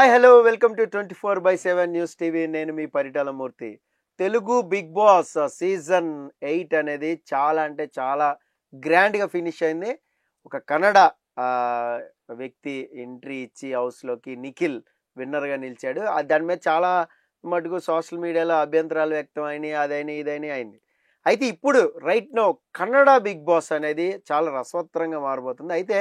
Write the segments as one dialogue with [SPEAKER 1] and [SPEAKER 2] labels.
[SPEAKER 1] Hi hello welcome to 24/7 news TV. నేను మీ పరిటాల మూర్తి. Telugu big boss season 8 అనేది చాలా అంటే చాలా గ్రాండ్గా ఫినిష్ అయింది. ఒక కన్నడ వ్యక్తి ఎంట్రీ ఇచ్చి హౌస్లోకి నిఖిల్ విన్నర్గా నిలిచాడు. దాని మీద చాలా మటుకు సోషల్ మీడియాలో అభ్యంతరాలు వ్యక్తం అయినాయి, అదైనా ఇదైనా అయింది. అయితే ఇప్పుడు right now Kannada Bigg Boss అనేది చాలా రసవత్తరంగా మారబోతుంది. అయితే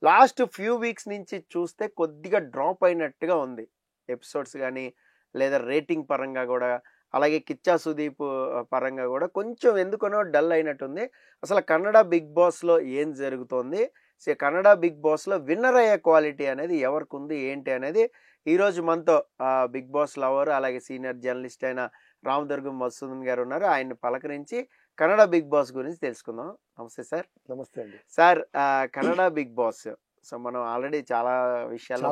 [SPEAKER 1] లాస్ట్ ఫ్యూ వీక్స్ నుంచి చూస్తే కొద్దిగా డ్రాప్ అయినట్టుగా ఉంది ఎపిసోడ్స్ కానీ, లేదా రేటింగ్ పరంగా కూడా, అలాగే కిచ్చా సుదీప్ పరంగా కూడా కొంచెం ఎందుకనో డల్ అయినట్టుంది. అసలు కన్నడ బిగ్ బాస్లో ఏం జరుగుతోంది, కన్నడ బిగ్ బాస్లో విన్నర్ అయ్యే క్వాలిటీ అనేది ఎవరికి ఉంది ఏంటి అనేది ఈరోజు మనతో బిగ్ బాస్ లవర్ అలాగే సీనియర్ జర్నలిస్ట్ అయిన రామదుర్గం మధుసూదన్ గారు ఉన్నారు. ఆయన్ని పలకరించి కన్నడ బిగ్ బాస్ గురించి తెలుసుకుందాం. నమస్తే సార్.
[SPEAKER 2] నమస్తే అండి
[SPEAKER 1] sir. Kannada Bigg Boss so మనం ఆల్రెడీ చాలా విషయాలు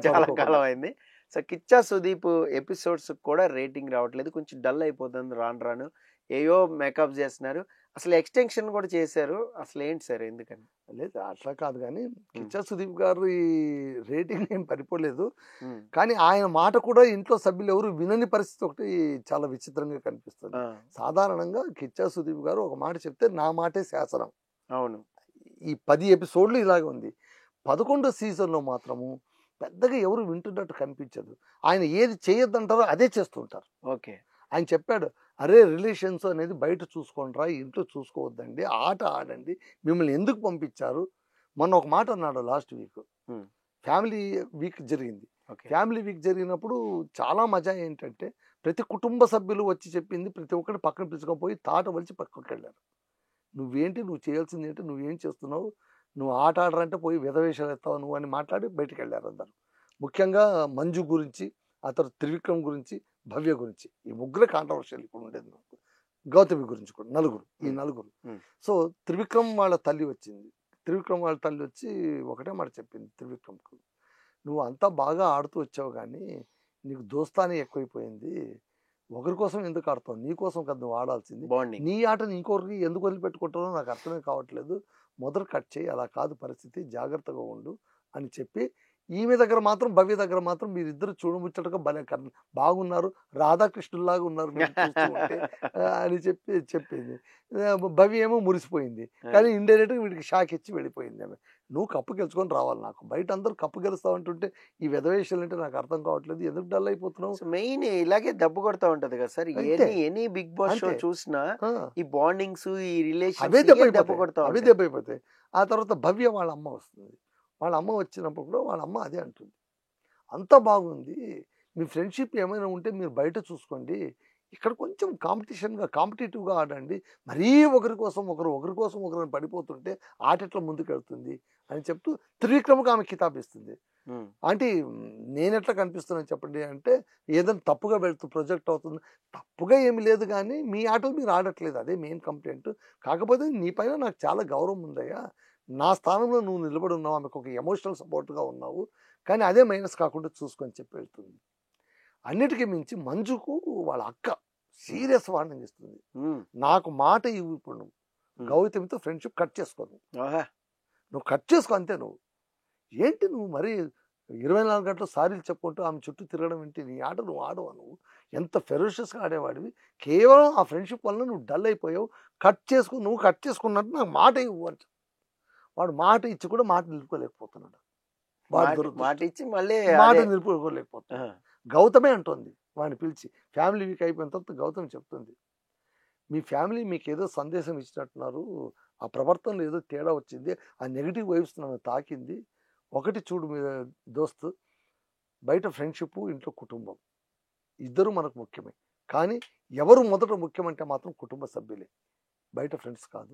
[SPEAKER 1] చాలా కాలం అయింది. సో కిచ్చా సుదీప్ ఎపిసోడ్స్ కూడా రేటింగ్ రావట్లేదు, కొంచెం డల్ అయిపోతుంది రాను రాను. ఏయో మేకప్ చేస్తున్నారు, అసలు ఎక్స్టెన్షన్ కూడా చేశారు. అసలు ఏంటి సార్ ఎందుకని?
[SPEAKER 2] లేదు అట్లా కాదు, కానీ కిచ్చా సుదీప్ గారు ఈ రేటింగ్ ఏం పడిపోలేదు. కానీ ఆయన మాట కూడా ఇంట్లో సభ్యులు ఎవరు వినని పరిస్థితి ఒకటి చాలా విచిత్రంగా కనిపిస్తుంది. సాధారణంగా కిచ్చా సుదీప్ గారు ఒక మాట చెప్తే నా మాటే శాసనం.
[SPEAKER 1] అవును,
[SPEAKER 2] ఈ 10 ఎపిసోడ్లు ఇలాగే ఉంది. 11వ సీజన్లో మాత్రము పెద్దగా ఎవరు వింటున్నట్టు కనిపించదు. ఆయన ఏది చేయొద్దంటారో అదే చేస్తుంటారు.
[SPEAKER 1] ఓకే,
[SPEAKER 2] ఆయన చెప్పాడు, అరే రిలేషన్స్ అనేది బయట చూసుకోండిరా, ఇంట్లో చూసుకోవద్దండి, ఆట ఆడండి, మిమ్మల్ని ఎందుకు పంపించారు. మొన్న ఒక మాట అన్నాడు లాస్ట్ వీక్. ఫ్యామిలీ వీక్ జరిగింది. ఫ్యామిలీ వీక్ జరిగినప్పుడు చాలా మజా ఏంటంటే ప్రతి కుటుంబ సభ్యులు వచ్చి చెప్పింది ప్రతి ఒక్కటి పక్కన పిలుచుకొని తాట వలిచి పక్కకి వెళ్ళారు. నువ్వేంటి, నువ్వు చేయాల్సింది ఏంటి, నువ్వేం చేస్తున్నావు, నువ్వు ఆట ఆడరంటే పోయి విధవేషాలు ఎత్తావు నువ్వు అని మాట్లాడి బయటికి వెళ్ళారు అందరు. ముఖ్యంగా మంజు గురించి, ఆ తర్వాత త్రివిక్రమ్ గురించి, భవ్య గురించి, ఈ ముగ్గురే కాంట్రవర్షియల్ ఇప్పుడు ఉండేది. గౌతమి గురించి కూడా ఈ నలుగురు. సో త్రివిక్రమ్ వాళ్ళ తల్లి వచ్చి ఒకటే మాట చెప్పింది త్రివిక్రమ్కు, నువ్వు అంతా బాగా ఆడుతూ వచ్చావు కానీ నీకు దోస్తానే ఎక్కువైపోయింది, ఒకరి కోసం ఎందుకు ఆడతావు, నీ కోసం కదా నువ్వు ఆడాల్సింది, నీ ఆటని ఇంకొకరికి ఎందుకు వదిలిపెట్టుకుంటావో నాకు అర్థమే కావట్లేదు, మొదలు కట్ చేయి, అలా కాదు పరిస్థితి, జాగ్రత్తగా ఉండు అని చెప్పి, ఈమె దగ్గర మాత్రం భవ్య దగ్గర మాత్రం మీరిద్దరు చూడముచ్చటగా బాగున్నారు, రాధాకృష్ణుల్లాగా ఉన్నారు అని చెప్పింది. భవ్య ఏమో మురిసిపోయింది, కానీ ఇండైరెక్ట్గా వీడికి షాక్ ఇచ్చి వెళ్ళిపోయింది. ఆమె నువ్వు కప్పు గెలుచుకొని రావాలి, నాకు బయట అందరూ కప్పు గెలుస్తావు అంటుంటే ఈ విధవేషాలు అంటే నాకు అర్థం కావట్లేదు, ఎందుకు డల్ అయిపోతున్నావు.
[SPEAKER 1] మెయిన్ ఇలాగే దెబ్బ కొడతా ఉంటది కదా sir, any Bigg Boss show చూసినా ఈ బాండింగ్స్, ఈ రిలేషన్
[SPEAKER 2] అవే దెబ్బ అయిపోతాయి. ఆ తర్వాత భవ్య వాళ్ళ అమ్మ వస్తుంది. వాళ్ళ అమ్మ వచ్చినప్పుడు కూడా వాళ్ళ అమ్మ అదే అంటుంది, అంతా బాగుంది, మీ ఫ్రెండ్షిప్ ఏమైనా ఉంటే మీరు బయట చూసుకోండి, ఇక్కడ కొంచెం కాంపిటేటివ్గా ఆడండి, మరీ ఒకరి కోసం ఒకరు పడిపోతుంటే ఆట ఎట్లా ముందుకెళ్తుంది అని చెప్తూ త్రివిక్రమ్కి ఆమె కితాబిస్తుంది. అంటే నేను ఎట్లా కనిపిస్తున్నాను చెప్పండి అంటే, ఏదైనా తప్పుగా వెళ్తూ ప్రొజెక్ట్ అవుతుంది, తప్పుగా ఏమి లేదు కానీ మీ ఆటలు మీరు ఆడట్లేదు, అదే మెయిన్ కంప్లైంట్. కాకపోతే నీ పైన నాకు చాలా గౌరవం ఉందయ్యా, నా స్థానంలో నువ్వు నిలబడి ఉన్నావు, ఆమెకు ఒక ఎమోషనల్ సపోర్ట్గా ఉన్నావు, కానీ అదే మైనస్ కాకుండా చూసుకొని చెప్పి వెళ్తుంది. అన్నిటికీ మించి మంజుకు వాళ్ళ అక్క సీరియస్ వార్నింగ్ ఇస్తుంది, నాకు మాట ఇవ్వు, ఇప్పుడు నువ్వు గౌతమితో ఫ్రెండ్షిప్ కట్ చేసుకోను, నువ్వు కట్ చేసుకో అంతే, నువ్వు ఏంటి నువ్వు మరి 24 గంటలు సారీలు చెప్పుకుంటూ ఆమె చుట్టూ తిరగడం ఏంటి, నీ ఆట నువ్వు ఆడవా, నువ్వు ఎంత ఫెరోషియస్గా ఆడేవాడివి, కేవలం ఆ ఫ్రెండ్షిప్ వల్ల నువ్వు డల్ అయిపోయావు, నువ్వు కట్ చేసుకున్నట్టు నాకు మాట ఇవ్వు అంటే, వాడు మాట ఇచ్చి కూడా మాట నిలుపుకోలేకపోతున్నాడు. మాట నిలుపుకోలేకపోతున్నాడు. గౌతమే అంటుంది వాడిని పిలిచి, ఫ్యామిలీ వీక్ అయిపోయిన తర్వాత గౌతమ్ చెప్తుంది, మీ ఫ్యామిలీ మీకు ఏదో సందేశం ఇచ్చినట్టున్నారు, ఆ ప్రవర్తనలో ఏదో తేడా వచ్చింది, ఆ నెగిటివ్ వైబ్స్ నన్ను తాకింది, ఒకటి చూడు మీ దోస్తు, బయట ఫ్రెండ్షిప్, ఇంట్లో కుటుంబం, ఇద్దరు మనకు ముఖ్యమే, కానీ ఎవరు మొదట ముఖ్యమంటే మాత్రం కుటుంబ సభ్యులే, బయట ఫ్రెండ్స్ కాదు,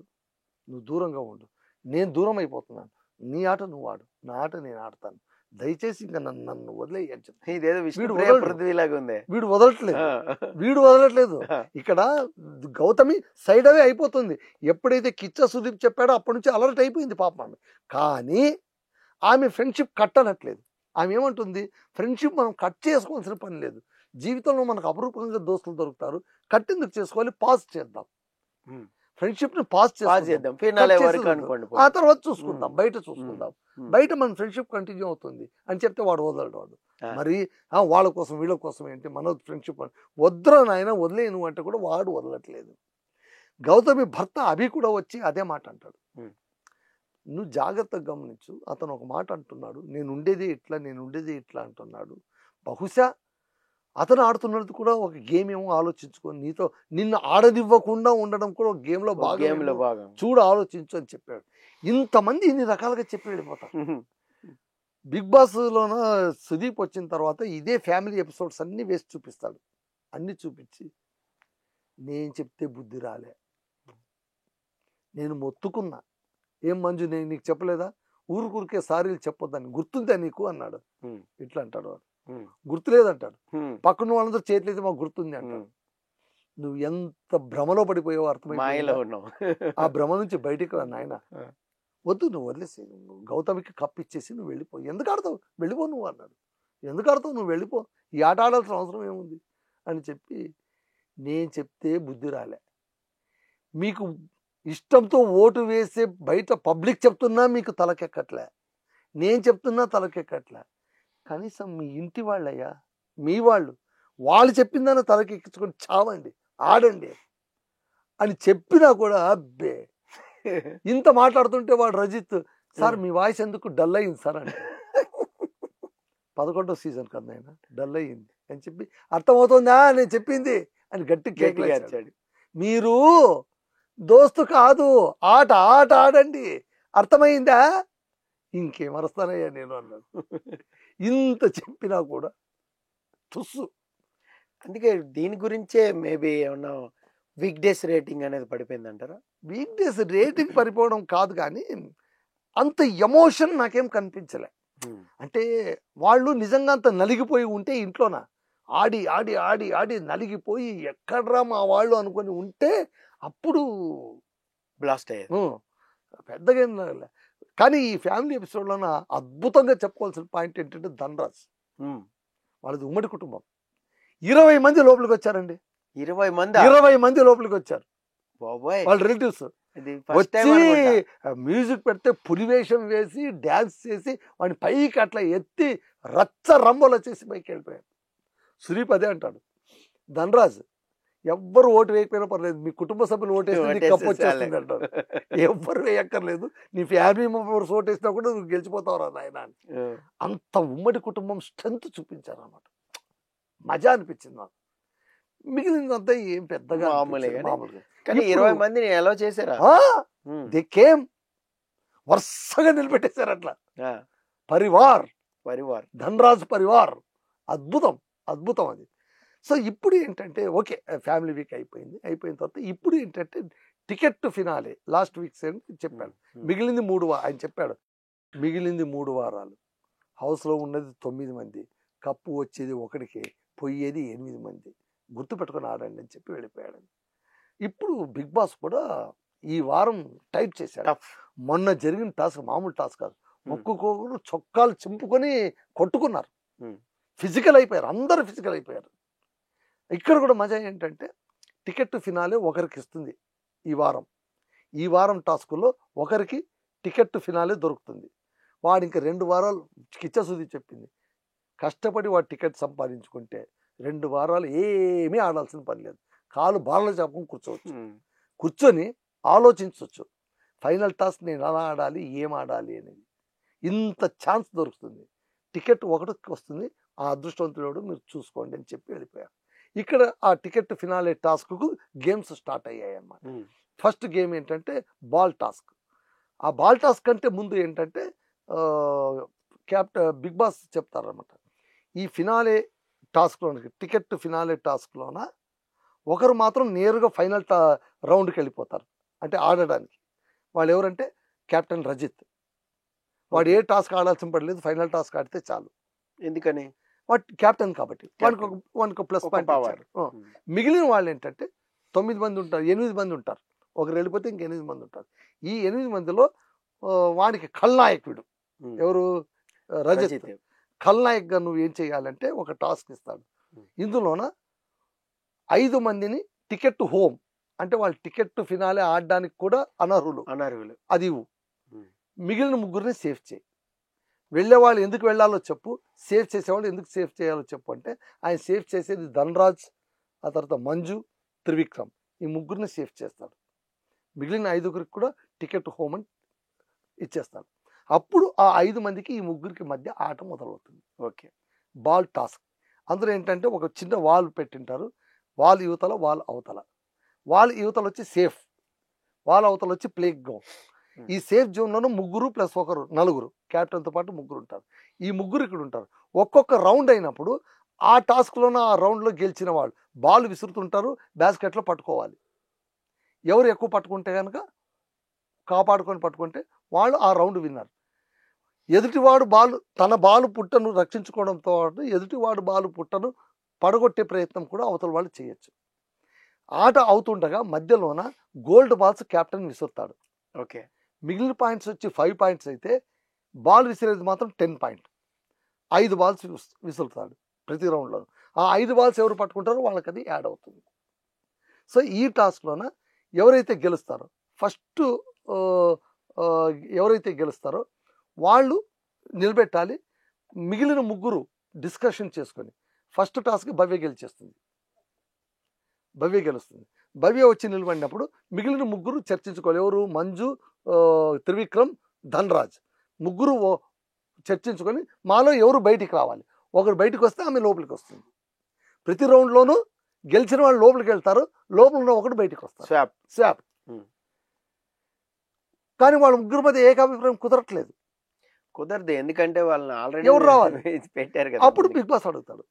[SPEAKER 2] నువ్వు దూరంగా ఉండు, నేను దూరం అయిపోతున్నాను, నీ ఆట నువ్వు ఆడు, నా ఆట నేను ఆడతాను, దయచేసి ఇంకా నన్ను వదిలేయి అని చెప్పి. వీడు వదలట్లేదు. ఇక్కడ గౌతమి సైడ్ అవే అయిపోతుంది. ఎప్పుడైతే కిచ్చా సుదీప్ చెప్పాడో అప్పటి నుంచి అలర్ట్ అయిపోయింది పాపం ఆమె. కానీ ఆమె ఫ్రెండ్షిప్ కట్ అనట్లేదు. ఆమె ఏమంటుంది, ఫ్రెండ్షిప్ మనం కట్ చేసుకోవాల్సిన పని లేదు, జీవితంలో మనకు అపరూపంగా దోస్తులు దొరుకుతారు, కట్ ఎందుకు చేసుకోవాలి, పాజ్ చేద్దాం, ఫ్రెండ్షిప్ ని పాజ్ చేద్దాం, ఆ తర్వాత చూసుకుందాం, బయట చూసుకుందాం, బయట మన ఫ్రెండ్షిప్ కంటిన్యూ అవుతుంది అని చెప్తే వాడు వదలడు. మరి వాళ్ళ కోసం వీళ్ళ కోసం ఏంటి, మన ఫ్రెండ్షిప్ వద్దురా నాయన వదిలేను అంటే కూడా వాడు వదలట్లేదు. గౌతమి భర్త అభి కూడా వచ్చి అదే మాట అంటాడు. నువ్వు జాగ్రత్తగా గమనించు, అతను ఒక మాట అంటున్నాడు, నేను ఉండేది ఇట్లా అంటున్నాడు. బహుశా అతను ఆడుతున్నది కూడా ఒక గేమ్ ఏమో ఆలోచించుకొని నీతో నిన్ను ఆడనివ్వకుండా ఉండడం కూడా ఒక గేమ్లో భాగం, చూడు ఆలోచించు అని చెప్పాడు. ఇంతమంది ఇన్ని రకాలుగా చెప్పి వెళ్ళిపోతారు. బిగ్ బాస్లోన సుదీప్ వచ్చిన తర్వాత ఇదే ఫ్యామిలీ ఎపిసోడ్స్ అన్నీ వేసి చూపిస్తాడు. అన్నీ చూపించి నేను చెప్తే బుద్ధి రాలే, నేను మొత్తుకున్నా, ఏం మంజు నేను నీకు చెప్పలేదా, ఊరికే సారీలు చెప్పొద్దని, గుర్తుందా నీకు అన్నాడు. ఇట్లా అంటాడు వాడు. గుర్తులేదంటాడు. పక్కన వాళ్ళందరూ చేతులైతే మాకు గుర్తుంది అంటాడు. నువ్వు ఎంత భ్రమలో పడిపోయావో అర్థమైంది. ఆ భ్రమ నుంచి బయటికి రా నాయన, వద్దు నువ్వు వదిలేసి, నువ్వు గౌతమికి కప్పిచ్చేసి నువ్వు వెళ్ళిపో, ఎందుకు ఆడతావు వెళ్ళిపో నువ్వు అన్నాడు. ఎందుకు ఆడతావు నువ్వు వెళ్ళిపో, ఈ ఆట ఆడాల్సిన అవసరం ఏముంది అని చెప్పి, నేను చెప్తే బుద్ధి రాలే, మీకు ఇష్టంతో ఓటు వేసే బయట పబ్లిక్ చెప్తున్నా మీకు తలకెక్కట్లే, నేను చెప్తున్నా తలకెక్కట్లే, కనీసం మీ ఇంటి వాళ్ళయ్యా, మీ వాళ్ళు చెప్పిందని తలకెక్కించుకొని చావండి, ఆడండి అని చెప్పినా కూడా అబ్బే ఇంత మాట్లాడుతుంటే వాడు రజిత్, సార్ మీ వాయిస్ ఎందుకు డల్ అయింది సార్ అంటే, 11వ సీజన్ కదా ఆయన డల్ అయ్యింది అని చెప్పి, అర్థమవుతుందా నేను చెప్పింది అని గట్టి కేక్ వేసాడు. మీరు దోస్తు కాదు, ఆట ఆడండి, అర్థమైందా, ఇంకేం అరుస్తానయ్యా నేను అన్నాడు. ఇంత చెప్పినా కూడా తుస్సు.
[SPEAKER 1] అందుకే దీని గురించే మేబీ ఏమన్నా వీక్ డేస్ రేటింగ్ అనేది పడిపోయింది అంటారా?
[SPEAKER 2] వీక్ డేస్ రేటింగ్ పడిపోవడం కాదు, కానీ అంత ఎమోషన్ నాకేం కనిపించలే. అంటే వాళ్ళు నిజంగా అంత నలిగిపోయి ఉంటే ఇంట్లోన ఆడి ఆడి ఆడి ఆడి నలిగిపోయి ఎక్కడ్రా మా వాళ్ళు అనుకొని ఉంటే అప్పుడు
[SPEAKER 1] బ్లాస్ట్ అయ్యారు.
[SPEAKER 2] పెద్దగా ఏం లే. కానీ ఈ ఫ్యామిలీ ఎపిసోడ్లోన అద్భుతంగా చెప్పుకోవాల్సిన పాయింట్ ఏంటంటే ధనరాజ్, వాళ్ళది ఉమ్మడి కుటుంబం, 20 మంది లోపలికి వచ్చారండి.
[SPEAKER 1] 20
[SPEAKER 2] మంది లోపలికి వచ్చారు వాళ్ళ రిలేటివ్స్. వచ్చి మ్యూజిక్ పెడితే పులివేషం వేసి డ్యాన్స్ చేసి వాడిని పైకి అట్లా ఎత్తి రచ్చ రంబోలో చేసి పైకి వెళ్ళిపోయారు. సుదీప్ అదే అంటాడు, ధనరాజ్ ఎవ్వరు ఓటు వేయకపోయినా పర్లేదు, మీ కుటుంబ సభ్యులు ఓటేస్తే కప్పు వచ్చేస్తుంది అంటారు. ఎవ్వరు వేయక్కర్లేదు, నీ ఫ్యామిలీ మెంబర్స్ ఓటేసినా కూడా నువ్వు గెలిచిపోతావు నాయన అని. అంత ఉమ్మడి కుటుంబం స్ట్రెంత్ చూపించారు అన్నమాట. మజా అనిపించింది నాకు. మిగిలినంతా ఏం పెద్దగా
[SPEAKER 1] మామూలుగా. కానీ 20 మందిని ఎలా చేశారా?
[SPEAKER 2] దే కేమ్, వరుసగా నిలబెట్టేశారు అట్లా. పరివార్ ధనరాజ్ పరివార్, అద్భుతం అది. సో ఇప్పుడు ఏంటంటే ఓకే ఫ్యామిలీ వీక్ అయిపోయిన తర్వాత ఇప్పుడు ఏంటంటే ticket to finale last weeks చెప్పాడు. మిగిలింది 3 ఆయన చెప్పాడు, మిగిలింది 3 వారాలు, హౌస్లో ఉన్నది 9 మంది, కప్పు వచ్చేది 1కే, పోయేది 8 మంది, గుర్తుపెట్టుకొని ఆడండి అని చెప్పి వెళ్ళిపోయాడు. ఇప్పుడు బిగ్ బాస్ కూడా ఈ వారం టైప్ చేశాడు. మొన్న జరిగిన టాస్క్ మామూలు టాస్క్ కాదు, ఒక్కొక్కరు చొక్కాలు చింపుకొని కొట్టుకున్నారు, ఫిజికల్ అయిపోయారు, అందరూ ఫిజికల్ అయిపోయారు. ఇక్కడ కూడా మజా ఏంటంటే టికెట్ ఫినాలే ఒకరికి ఇస్తుంది ఈ వారం టాస్కుల్లో ఒకరికి టికెట్ ఫినాలే దొరుకుతుంది. వాడు ఇంకా 2 వారాలు కిచ్చసుది చెప్పింది, కష్టపడి వాడు టికెట్ సంపాదించుకుంటే 2 వారాలు ఏమీ ఆడాల్సిన పని లేదు, కాలు బార్ల చాపుకొని కూర్చొని ఆలోచించవచ్చు, ఫైనల్ టాస్క్ నేను ఎలా ఆడాలి ఏం ఆడాలి అనేది. ఇంత ఛాన్స్ దొరుకుతుంది, టికెట్ ఒకటికి వస్తుంది, ఆ అదృష్టవంతుడు మీరు చూసుకోండి అని చెప్పి వెళ్ళిపోయారు. ఇక్కడ ఆ టికెట్ ఫినాలే టాస్క్కు గేమ్స్ స్టార్ట్ అయ్యాయి అన్నమాట. ఫస్ట్ గేమ్ ఏంటంటే బాల్ టాస్క్. ఆ బాల్ టాస్క్ కంటే ముందు ఏంటంటే బిగ్ బాస్ చెప్తారన్నమాట, ఈ ఫినాలే టాస్క్లోని టికెట్ ఫినాలే టాస్క్లోన ఒకరు మాత్రం నేరుగా ఫైనల్ రౌండ్కి వెళ్ళిపోతారు, అంటే ఆడడానికి. వాళ్ళు ఎవరంటే కెప్టెన్ రజిత్. వాడు ఏ టాస్క్ ఆడాల్సిన పడలేదు, ఫైనల్ టాస్క్ ఆడితే చాలు.
[SPEAKER 1] ఎందుకని?
[SPEAKER 2] వాడు కెప్టెన్ కాబట్టి వానికి ప్లస్ పాయింట్ ఇచ్చారు. మిగిలిన వాళ్ళు ఏంటంటే 9 మంది ఉంటారు, 8 మంది ఉంటారు, ఒకరు వెళ్ళిపోతే ఇంక 8 మంది ఉంటారు. ఈ 8 మందిలో వానికి ఖల్నాయకుడు ఎవరు? రజత్. ఖల్నాయక్గా నువ్వు ఏం చేయాలంటే ఒక టాస్క్ ఇస్తాడు, ఇందులోన 5 మందిని టికెట్ హోమ్, అంటే వాళ్ళు టికెట్ ఫినాలే ఆడడానికి కూడా అనర్హులు, అది ఇవ్వు. మిగిలిన 3 సేఫ్ చేయి. వెళ్ళే వాళ్ళు ఎందుకు వెళ్ళాలో చెప్పు, సేఫ్ చేసేవాళ్ళు ఎందుకు సేఫ్ చేయాలో చెప్పు అంటే ఆయన సేఫ్ చేసేది ధనరాజ్, ఆ తర్వాత మంజు, త్రివిక్రమ్, ఈ ముగ్గురిని సేఫ్ చేస్తాడు. మిగిలిన 5గురికి కూడా టికెట్ హోమ్ అని ఇచ్చేస్తాడు. అప్పుడు ఆ 5 మందికి ఈ ముగ్గురికి మధ్య ఆట మొదలవుతుంది.
[SPEAKER 1] ఓకే.
[SPEAKER 2] Ball task. అందులో ఏంటంటే ఒక చిన్న వాల్ పెట్టింటారు, వాల్ యువతల వాల్ అవతల. వాల్ యువతల వచ్చి సేఫ్, వాల్ అవతల వచ్చి ప్లే గ్రౌండ్. ఈ సేఫ్ జోన్లోనూ 3 ప్లస్ 1 4, క్యాప్టెన్తో పాటు 3 ఉంటారు. ఈ 3 ఇక్కడ ఉంటారు. ఒక్కొక్క రౌండ్ అయినప్పుడు ఆ టాస్క్లోనూ ఆ రౌండ్లో గెలిచిన వాళ్ళు బాల్ విసురుతుంటారు, బాస్కెట్లో పట్టుకోవాలి. ఎవరు ఎక్కువ పట్టుకుంటే కనుక కాపాడుకొని పట్టుకుంటే వాళ్ళు ఆ రౌండ్ విన్నారు. ఎదుటివాడు తన బాలు పుట్టను రక్షించుకోవడంతో పాటు ఎదుటివాడు బాలు పుట్టను పడగొట్టే ప్రయత్నం కూడా అవతల వాళ్ళు చేయొచ్చు. ఆట అవుతుండగా మధ్యలోన గోల్డ్ బాల్స్ కెప్టెన్ విసురుతాడు.
[SPEAKER 1] ఓకే.
[SPEAKER 2] మిగిలిన పాయింట్స్ వచ్చి 5 పాయింట్స్ అయితే బాల్ విసిరేది మాత్రం 10 పాయింట్. 5 బాల్స్ విసురుతాడు ప్రతి రౌండ్లో. ఆ 5 బాల్స్ ఎవరు పట్టుకుంటారో వాళ్ళకి అది యాడ్ అవుతుంది. సో ఈ టాస్క్లోన ఎవరైతే గెలుస్తారో ఫస్ట్ ఎవరైతే గెలుస్తారో వాళ్ళు నిలబెట్టాలి. మిగిలిన 3 డిస్కషన్ చేసుకొని ఫస్ట్ టాస్క్ భవ్య గెలిచేస్తుంది, భవ్య గెలుస్తుంది. భవ్య వచ్చి నిలబడినప్పుడు మిగిలిన 3 చర్చించుకోవాలి. ఎవరు? మంజు, త్రివిక్రమ్, ధనరాజ్. 3 చర్చించుకొని మాలో ఎవరు బయటికి రావాలి, ఒకరు బయటకు వస్తే ఆమె లోపలికి వస్తుంది. ప్రతి రౌండ్లోనూ గెలిచిన వాళ్ళు లోపలికి వెళ్తారు, లోపల ఉన్న ఒకటి బయటకు వస్తారు. స్వాప్. కానీ వాళ్ళ 3 మధ్య ఏకాభిప్రాయం కుదరట్లేదు.
[SPEAKER 1] కుదరదు, ఎందుకంటే వాళ్ళని ఆల్రెడీ
[SPEAKER 2] ఎవరు రావాలి
[SPEAKER 1] పెట్టారు కదా.
[SPEAKER 2] అప్పుడు బిగ్ బాస్ అడుగుతాడు,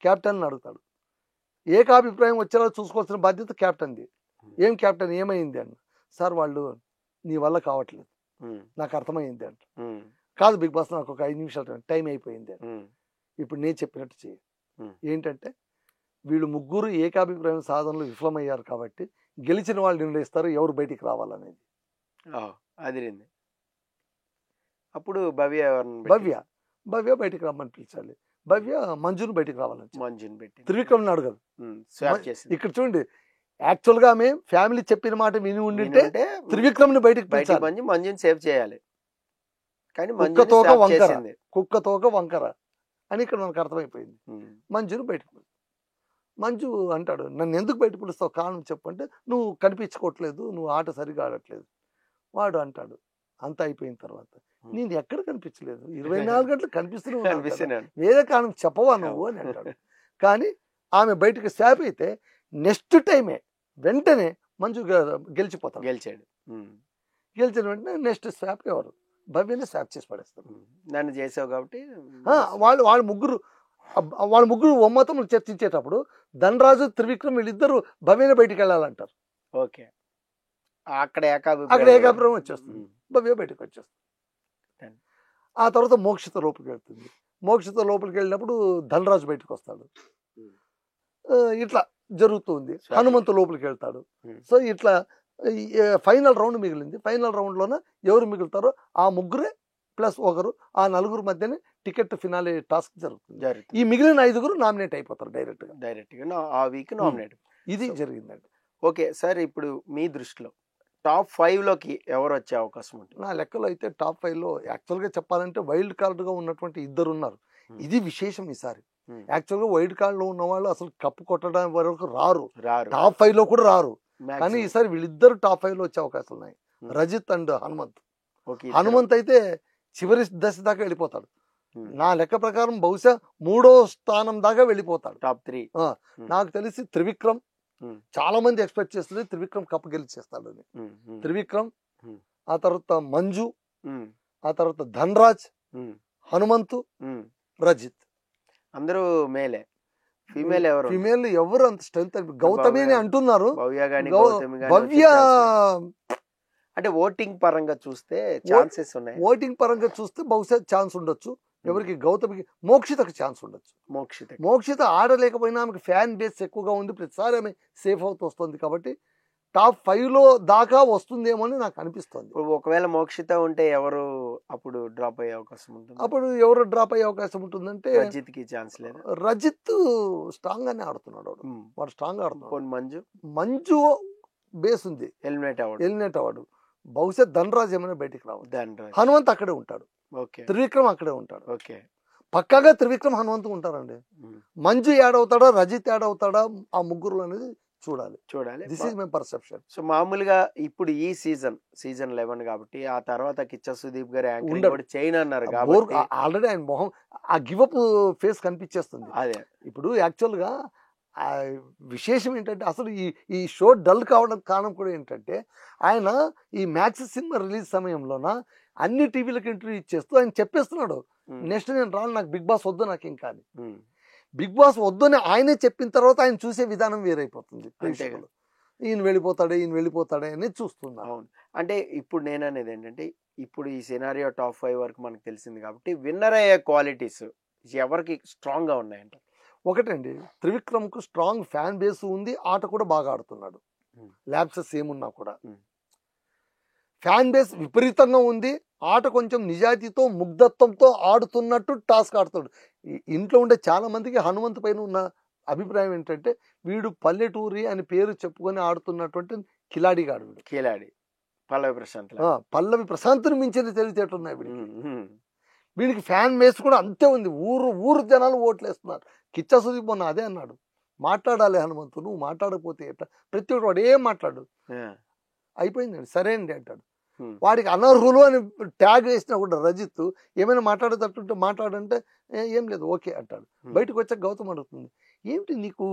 [SPEAKER 2] క్యాప్టెన్ అడుగుతాడు. ఏకాభిప్రాయం వచ్చేలా చూసుకోవాల్సిన బాధ్యత క్యాప్టెన్ది. ఏం క్యాప్టెన్ ఏమైంది అన్న, సార్ వాళ్ళు నీ వల్ల కావట్లేదు, నాకు అర్థమైంది అంట. కాదు బిగ్ బాస్, నాకు ఒక 5 నిమిషాలు టైం అయిపోయింది అని. ఇప్పుడు నేను చెప్పినట్టు చేయి. ఏంటంటే వీళ్ళు 3 ఏకాభిప్రాయం సాధనలో విఫలమయ్యారు కాబట్టి గెలిచిన వాళ్ళు నిర్ణయిస్తారు ఎవరు బయటికి రావాలనేది.
[SPEAKER 1] అదిరింది. అప్పుడు భవ్య
[SPEAKER 2] భవ్య బయటికి రమ్మని పిలిచాలి. భవ్య మంజును బయటికి రావాలని,
[SPEAKER 1] మంజుని పెట్టి
[SPEAKER 2] త్రివిక్రమ్ అడగదు. ఇక్కడ చూడండి, యాక్చువల్ గా ఆమె ఫ్యామిలీ చెప్పిన మాట విని ఉండింటే త్రివిక్రమ్ ని బయటికి పిలిచాలి,
[SPEAKER 1] మంజుని సేవ్ చేయాలి. కానీ
[SPEAKER 2] కుక్క తోక వంకర అని ఇక్కడ మనకు అర్థమైపోయింది. మంజును బయటకు మంజు అంటాడు, నన్ను ఎందుకు బయట పిలుస్తావు, కారణం చెప్పంటే నువ్వు కనిపించుకోవట్లేదు, నువ్వు ఆట సరిగా ఆడట్లేదు. వాడు అంటాడు, అంత అయిపోయిన తర్వాత నేను ఎక్కడ కనిపించలేదు, 24 గంటలు కనిపిస్తున్నావు, వేరే కారణం చెప్పవా నువ్వు అని అంటాడు. కానీ ఆమె బయటకు స్వాప్ అయితే నెక్స్ట్ టైమే వెంటనే మంజు గెలిచిపోతాడు. గెలిచిన వెంటనే నెక్స్ట్ స్వాప్ ఎవరు? భవ్యనే స్వాప్ చేసి పడేస్తారు.
[SPEAKER 1] నన్ను చేసావు కాబట్టి
[SPEAKER 2] వాళ్ళ ముగ్గురు ఒమ్మతం చర్చించేటప్పుడు ధనరాజు, త్రివిక్రమ్ వీళ్ళిద్దరు భవ్యనే బయటికి వెళ్ళాలంటారు.
[SPEAKER 1] ఓకే. అక్కడ
[SPEAKER 2] ఏకాభిప్రాయం వచ్చేస్తుంది, భవ్య బయటకు వచ్చేస్తుంది. ఆ తర్వాత మోక్షిత లోపలికి వెళ్తుంది. మోక్షిత లోపలికి వెళ్ళినప్పుడు ధనరాజు బయటకు వస్తాడు. ఇట్లా జరుగుతుంది. హనుమంతు లోపలికి వెళ్తాడు. సో ఇట్లా ఫైనల్ రౌండ్ మిగిలింది. ఫైనల్ రౌండ్లోన ఎవరు మిగులుతారో ఆ 3 ప్లస్ 1, ఆ 4 మధ్యనే టికెట్ ఫినాలే టాస్క్ జరుగుతుంది. ఈ మిగిలిన 5 నామినేట్ అయిపోతారు డైరెక్ట్ గా ఆ వీక్ నామినేట్. ఇది జరిగిందండి.
[SPEAKER 1] ఓకే సార్, ఇప్పుడు మీ దృష్టిలో టాప్ 5లోకి ఎవరు వచ్చే అవకాశం ఉంటుంది?
[SPEAKER 2] నా లెక్కలో అయితే టాప్ 5లో యాక్చువల్గా చెప్పాలంటే వైల్డ్ కార్డుగా ఉన్నటువంటి 2 ఉన్నారు. ఇది విశేషం ఈసారి. యాక్చువల్గా వైల్డ్ కార్డులో ఉన్న వాళ్ళు అసలు కప్పు కొట్టడం వరకు రారు, టాప్ 5లో కూడా రారు. కానీ ఈసారి వీళ్ళిద్దరు టాప్ 5లో వచ్చే అవకాశాలు ఉన్నాయి, రజిత్ అండ్ హనుమంత్. హనుమంత్ అయితే చివరి దశ దాకా వెళ్ళిపోతాడు. నా లెక్క ప్రకారం బహుశా 3వ స్థానం దాకా వెళ్ళిపోతాడు, టాప్ 3. నాకు తెలిసి త్రివిక్రమ్, చాలా మంది ఎక్స్పెక్ట్ చేస్తుంది త్రివిక్రమ్ కప్ గెలిచేస్తాడు. త్రివిక్రమ్, ఆ తర్వాత మంజు, ఆ తర్వాత ధనరాజ్, హనుమంతు, రజిత్.
[SPEAKER 1] అందరూ మేలే. ఫీమేల్
[SPEAKER 2] ఎవరు అంత స్ట్రెంత్? గౌతమి అని అంటున్నారు. భవ్య
[SPEAKER 1] అంటే ఓటింగ్ పరంగా చూస్తే ఛాన్సెస్ ఉన్నాయి.
[SPEAKER 2] ఓటింగ్ పరంగా చూస్తే బహుశా ఛాన్స్ ఉండొచ్చు. ఎవరికి? గౌతమికి. మోక్షితకు ఛాన్స్ ఉండొచ్చు. మోక్షిత ఆడలేకపోయినా ఆమెకు ఫ్యాన్ బేస్ ఎక్కువగా ఉంది, ప్రతిసారి ఆమె సేఫ్ అవుతూ వస్తుంది కాబట్టి టాప్ 5లో దాకా వస్తుందేమో అని నాకు అనిపిస్తుంది.
[SPEAKER 1] ఒకవేళ మోక్షిత ఉంటే ఎవరు అప్పుడు డ్రాప్ అయ్యే అవకాశం ఉంటుంది?
[SPEAKER 2] అప్పుడు ఎవరు డ్రాప్ అయ్యే అవకాశం ఉంటుందంటే
[SPEAKER 1] రజిత్కి ఛాన్స్ లేదు.
[SPEAKER 2] రజిత్ స్ట్రాంగ్ గానే ఆడుతున్నాడు, వాడు స్ట్రాంగ్ ఆడుతున్నాడు. మంజు బేస్ ఉంది, ఎలిమినేట్ అవ్వడు. బహుశా ధనరాజ్ ఏమైనా బయటికి రావాలి. హనుమంత్ అక్కడే ఉంటాడు.
[SPEAKER 1] ఓకే
[SPEAKER 2] త్రివిక్రమ్ అక్కడే ఉంటాడు.
[SPEAKER 1] ఓకే
[SPEAKER 2] పక్కాగా త్రివిక్రమ్ హనుమంతు ఉంటారండి. మంజు యాడ్ అవుతాడా, రజిత్ యాడ్ అవుతాడా, ఆ ముగ్గురు అనేది చూడాలి.
[SPEAKER 1] చూడాలి.
[SPEAKER 2] This is my perception.
[SPEAKER 1] So మామూలుగా ఇప్పుడు ఈ సీజన్ 11 కాబట్టి ఆ తర్వాత కిచ్చ సుదీప్ గారు యాంకరింగ్
[SPEAKER 2] ఉండడు.
[SPEAKER 1] కూడా చేయను అన్నారు
[SPEAKER 2] బోర్
[SPEAKER 1] కాబట్టి
[SPEAKER 2] ఆల్రెడీ ఆయన మొహం ఆ గివప్ ఫేస్ కనిపించేస్తుంది.
[SPEAKER 1] అదే
[SPEAKER 2] ఇప్పుడు యాక్చువల్గా ఆ విశేషం ఏంటంటే అసలు ఈ షో డల్ కావడం కారణం కూడా ఏంటంటే ఆయన ఈ మ్యాక్స్ సినిమా రిలీజ్ సమయంలోన అన్ని టీవీలకు ఇంటర్వ్యూ ఇచ్చేస్తూ ఆయన చెప్పేస్తున్నాడు, నెక్స్ట్ నేను రాను, నాకు బిగ్ బాస్ వద్దు, నాకు ఇంకా అని. బిగ్ బాస్ వద్దు అని ఆయనే చెప్పిన తర్వాత ఆయన చూసే విధానం వేరైపోతుంది. ప్రేక్షకులు ఈయన వెళ్ళిపోతాడే అని చూస్తున్నారు.
[SPEAKER 1] అవును. అంటే ఇప్పుడు నేను అనేది ఏంటంటే ఇప్పుడు ఈ సినారియో టాప్ 5 వరకు మనకు తెలిసింది కాబట్టి విన్నర్ అయ్యే క్వాలిటీస్ ఎవరికి స్ట్రాంగ్ గా ఉన్నాయంట?
[SPEAKER 2] ఒకటండి, త్రివిక్రమ్ కు స్ట్రాంగ్ ఫ్యాన్ బేస్ ఉంది, ఆట కూడా బాగా ఆడుతున్నాడు. ల్యాబ్సెస్ ఏమున్నా కూడా ఫ్యాన్ బేస్ విపరీతంగా ఉంది, ఆట కొంచెం నిజాయితీతో ముగ్ధత్వంతో ఆడుతున్నట్టు టాస్క్ ఆడుతాడు. ఇంట్లో ఉండే చాలా మందికి హనుమంతు పైన ఉన్న అభిప్రాయం ఏంటంటే వీడు పల్లెటూరి అని పేరు చెప్పుకొని ఆడుతున్నటువంటి కిలాడిగాడు. వీడు
[SPEAKER 1] కిలాడి
[SPEAKER 2] పల్లవి ప్రశాంత్ని మించిన తెలివితేటలు ఉన్నాయి వీడికి. వీడికి ఫ్యాన్ బేస్ కూడా అంతే ఉంది, ఊరు జనాలు ఓట్లు వేస్తున్నారు. కిచ్చ సుదీప్ మొన్న అదే అన్నాడు, మాట్లాడాలి హనుమంతు, నువ్వు మాట్లాడకపోతే ఎట్లా, ప్రతి ఒక్కటి వాడు ఏం మాట్లాడు, అయిపోయిందండి సరే అండి అంటాడు. వాడికి అనర్హులు అని ట్యాగ్ వేసినా కూడా రజిత్ ఏమైనా మాట్లాడేటట్టుంటే మాట్లాడంటే ఏం లేదు ఓకే అంటాడు. బయటకు వచ్చాక గౌతమ్ అడుగుతుంది, ఏమిటి నీకు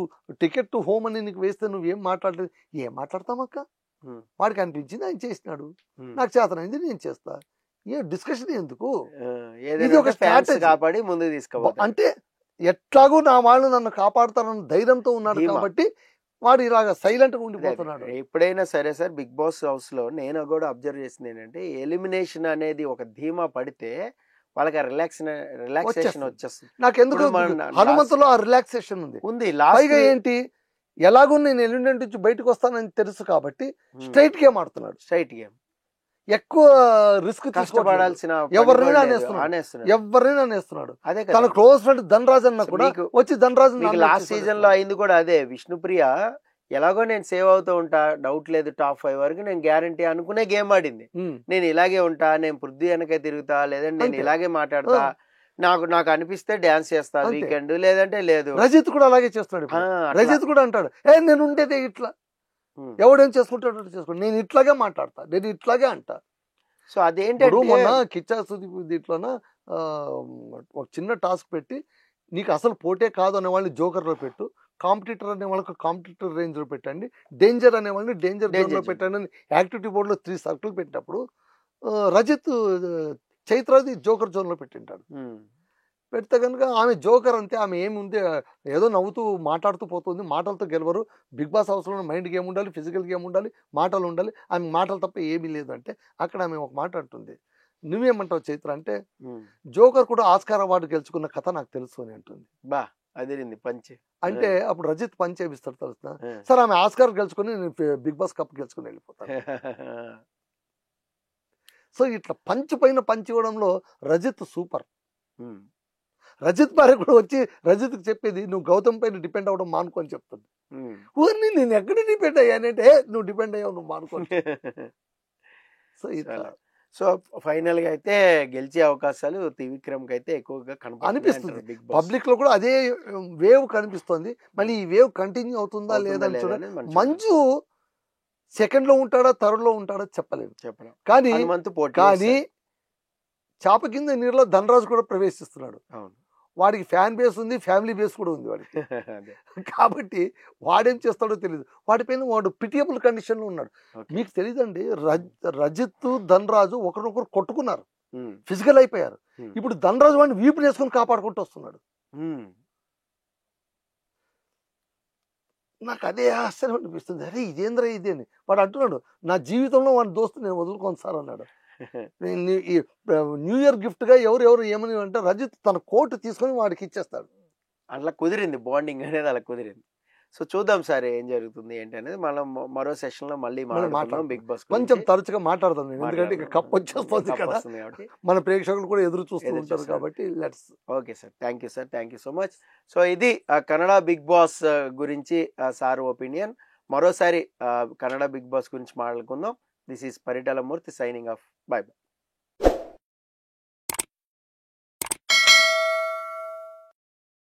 [SPEAKER 2] టికెట్ టు హోమ్ అని నీకు వేస్తే నువ్వేం మాట్లాడలేదు, ఏం మాట్లాడతామక్క, వాడికి అనిపించింది ఆయన చేసినాడు, నాకు చేతనైంది నేను చేస్తా, ఏ డిస్కషన్ ఎందుకు, ఇది ఒక స్ట్రాటజీ
[SPEAKER 1] కాపాడి ముందు తీసుకోవాలి.
[SPEAKER 2] అంటే ఎట్లాగో నా వాళ్ళు నన్ను కాపాడుతారన్న ధైర్యంతో ఉన్నాడు కాబట్టి వాడు ఇలాగా సైలెంట్ గా ఉండిపోతున్నాడు.
[SPEAKER 1] ఎప్పుడైనా సరే సార్ బిగ్ బాస్ హౌస్ లో నేను కూడా అబ్జర్వ్ చేసింది ఏంటంటే ఎలిమినేషన్ అనేది ఒక ధీమా పడితే వాళ్ళకి రిలాక్సేషన్ వచ్చేస్తుంది.
[SPEAKER 2] నాకు ఎందుకు హనుమంతులో ఆ రిలాక్సేషన్ ఉంది. పైగా ఏంటి, ఎలాగో నేను ఎలిమినేట్ నుంచి బయటకు వస్తానని తెలుసు కాబట్టి స్ట్రైట్ గేమ్ ఆడుతున్నాడు.
[SPEAKER 1] స్ట్రైట్ గేమ్,
[SPEAKER 2] ఎక్కువ రిస్క్
[SPEAKER 1] కష్టపడాల్సిన
[SPEAKER 2] ఎవరైనా అనేస్తున్నాడు. తన క్లోజ్ ఫ్రెండ్ ధనరాజ్ అన్న కూడా వచ్చి ధనరాజ్
[SPEAKER 1] లాస్ట్ సీజన్ లో అయింది కూడా అదే. విష్ణుప్రియ ఎలాగో నేను సేవ్ అవుతూ ఉంటా, డౌట్ లేదు టాప్ 5 వరకు నేను గ్యారంటీ అనుకునే గేమ్ ఆడింది. నేను ఇలాగే ఉంటా, నేను పృథ్వీ వెనక తిరుగుతా, లేదంటే నేను ఇలాగే మాట్లాడతా, నాకు అనిపిస్తే డాన్స్ చేస్తా వీకెండ్, లేదంటే లేదు.
[SPEAKER 2] రజిత్ కూడా అలాగే చేస్తున్నాడు. రజిత్ కూడా అంటాడు, నేను ఉండేదే ఇట్లా, ఎవడేం చేసుకుంటాడో చేసుకోండి, నేను ఇట్లాగే మాట్లాడతా, నేను ఇట్లాగే అంటా.
[SPEAKER 1] సో అదేంటంటే
[SPEAKER 2] మొన్న కిచ్చా సుదీప్ దీంట్లోన ఒక చిన్న టాస్క్ పెట్టి, నీకు అసలు పోటే కాదు అనే వాళ్ళని జోకర్ లో పెట్టు, కాంపిటీటర్ అనే వాళ్ళకి కాంపిటీటర్ రేంజ్ లో పెట్టండి, డేంజర్ అనే వాళ్ళని డేంజర్ లో పెట్టండి అని యాక్టివిటీ బోర్డ్ లో 3 సర్కిల్ పెట్టినప్పుడు రజిత్ చైత్రాది జోకర్ జోన్ లో పెట్టింటాడు. పెడితే కనుక ఆమె జోకర్ అంతే, ఆమె ఏముంది ఏదో నవ్వుతూ మాట్లాడుతూ పోతుంది, మాటలతో గెలవరు, బిగ్ బాస్ హౌస్లో మైండ్ గేమ్ ఉండాలి, ఫిజికల్ గేమ్ ఉండాలి, మాటలు ఉండాలి, ఆమె మాటలు తప్ప ఏమీ లేదు అంటే అక్కడ ఆమె ఒక మాట అంటుంది, నువ్వేమంటావు చైత్ర అంటే, జోకర్ కూడా ఆస్కార్ అవార్డు గెలుచుకున్న కథ నాకు తెలుసు అని అంటుంది.
[SPEAKER 1] బా అదిరింది పంచ్
[SPEAKER 2] అంటే అప్పుడు రజిత్ పంచ్ వేపిస్తాడు తెలుసా, సార్ ఆమె ఆస్కార్ గెలుచుకుని బిగ్ బాస్ కప్ గెలుచుకుని వెళ్ళిపోతాను. సో ఇట్లా పంచ్ పైన పంచ్ ఇవ్వడంలో రజిత్ సూపర్. రజిత్ భార్య కూడా వచ్చి రజిత్కి చెప్పేది, నువ్వు గౌతమ్ పైన డిపెండ్ అవ్వడం మానుకో అని చెప్తుంది. ఊరిని నేను ఎక్కడ డిపెండ్ అయ్యానంటే నువ్వు డిపెండ్ అయ్యావు, నువ్వు మానుకో. సో ఇట్లా
[SPEAKER 1] సో ఫైనల్ గా అయితే గెలిచే అవకాశాలు త్రివిక్రమ్ కి అయితే ఎక్కువగా
[SPEAKER 2] అనిపిస్తుంది. పబ్లిక్ లో కూడా అదే వేవ్ కనిపిస్తుంది. మళ్ళీ ఈ వేవ్ కంటిన్యూ అవుతుందా లేదా చూడండి. మంజు సెకండ్ లో ఉంటాడా థర్డ్ లో ఉంటాడా చెప్పలేము. కానీ చాప కింద నీరులో ధనరాజు కూడా ప్రవేశిస్తున్నాడు. వాడికి ఫ్యాన్ బేస్ ఉంది, ఫ్యామిలీ బేస్ కూడా ఉంది వాడికి. కాబట్టి వాడేం చేస్తాడో తెలియదు. వాడిపైన వాడు పిటియబుల్ కండిషన్ లో ఉన్నాడు. మీకు తెలియదండి, రజిత్ ధనరాజు ఒకరినొకరు కొట్టుకున్నారు, ఫిజికల్ అయిపోయారు. ఇప్పుడు ధనరాజు వాడిని వీపు వేసుకుని కాపాడుకుంటూ వస్తున్నాడు. నాకు అదే ఆశ్చర్యం అనిపిస్తుంది, అరే ఇదేంద్రా ఇది అని. వాడు అంటున్నాడు, నా జీవితంలో వాడి దోస్తు నేను వదులుకోను సార్ అన్నాడు. న్యూ ఇయర్ గిఫ్ట్ గా ఎవరు ఏమని అంటే రజిత్ తన కోట్ తీసుకొని వాడికి ఇచ్చేస్తాడు.
[SPEAKER 1] అట్లా కుదిరింది, బాండింగ్ అనేది అలా కుదిరింది. సో చూద్దాం సార్ ఏం జరుగుతుంది ఏంటి అనేది. మనం మరో సెషన్ లో మళ్ళీ మాట్లాడదాం బిగ్ బాస్.
[SPEAKER 2] కొంచెం తరచుగా మాట్లాడదాం, ఎందుకంటే ఇక కప్ వచ్చేస్తుంది కదా, మన ప్రేక్షకులు కూడా ఎదురు చూస్తూ ఉంటారు కాబట్టి. Let's
[SPEAKER 1] okay sir, thank you sir, thank you so much. So ఇది కన్నడ బిగ్ బాస్ గురించి సార్ ఒపీనియన్. మరోసారి కన్నడ బిగ్ బాస్ గురించి మాట్లాడుకుందాం. This is Paritala Murthy signing off. By by.